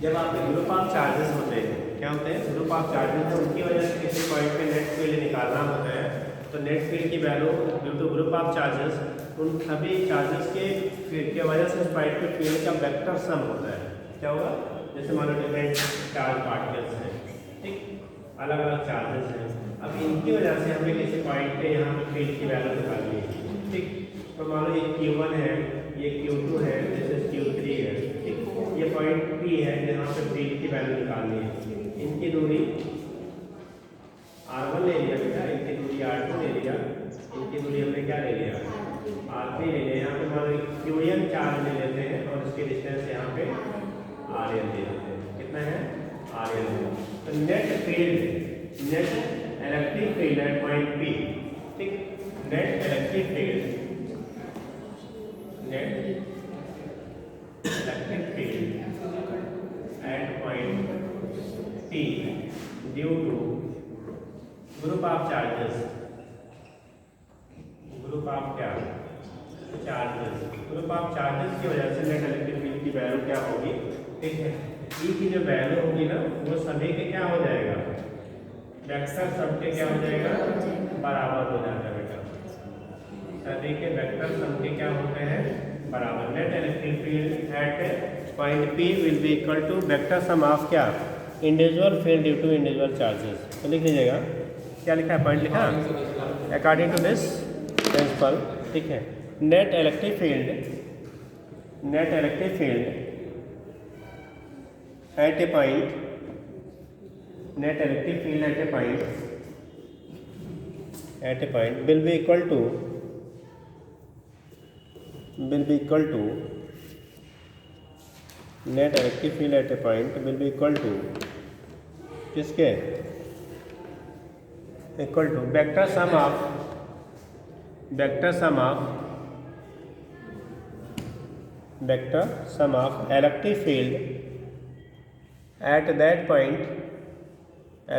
जब आपके ग्रुप ऑफ चार्जेस होते हैं, क्या होते हैं ग्रुप ऑफ चार्जेस, उनकी वजह से किसी पॉइंट पे नेट फील्ड निकालना होता है, तो नेट फील्ड की value due to group of charges, उन सभी चार्जेस के वजह से उस पॉइंट पे फील्ड का वेक्टर सम होता है। क्या होगा, जैसे मान लो डिफरेंट चार्ज पार्टिकल्स हैं, ठीक, अलग अलग चार्जेस हैं, अब इनकी वजह से हमें किसी पॉइंट पे यहाँ पे फील्ड की वैल्यू निकालनी है, ठीक। तो मान लो ये Q1 है, ये Q2 है, जैसे Q3 है, ठीक, ये पॉइंट P है जहाँ पे फील्ड की वैल्यू निकालनी है। इनकी दूरी R1 ले लिया बेटा, इनकी दूरी R2 ले लिया, इनकी दूरी हमने क्या ले लिया R3 ले लिया। यहाँ पे मान लो Qn चार्ज ले लेते हैं और इसकी डिस्टेंस यहाँ पे Rn ले लेते हैं, कितना है Rn। तो net field, net electric field at point P, ठीक, net electric field, net electric field at point P due to group of charges, group of क्या चार्जेस, ग्रुप ऑफ चार्जेस की वजह से नेट इलेक्ट्रिक फील्ड की वैल्यू क्या होगी, ठीक है। ई की जो वैल्यू होगी ना, वो सभी के क्या हो जाएगा, वेक्टर सब के क्या हो जाएगा, बराबर हो जाता है बेटा, सभी के वेक्टर सब के क्या होते हैं, बराबर। Net electric field at point P will be equal to vector sum of क्या, individual field due to individual charges. तो लिख लीजिएगा, क्या लिखा है, पॉइंट लिखा, अकॉर्डिंग टू दिस प्रिंसिपल, ठीक है। Net electric field, net electric field at a point, net electric field at a point will be equal to, will be equal to, net electric field at a point will be equal to किसके, equal to vector sum of, vector sum of, vector sum of electric field at that point,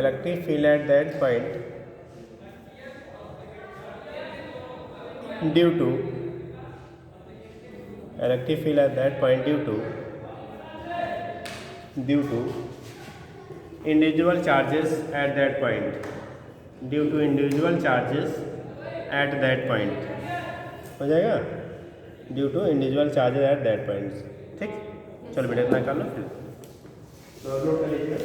electric field at that point due to, electric field at that point due to individual charges at that point, due to individual charges at that point, हो जाएगा, due to individual charges at that point, ठीक। चलो बेटा इतना कर लो फिर, तो नोट कर लीजिए।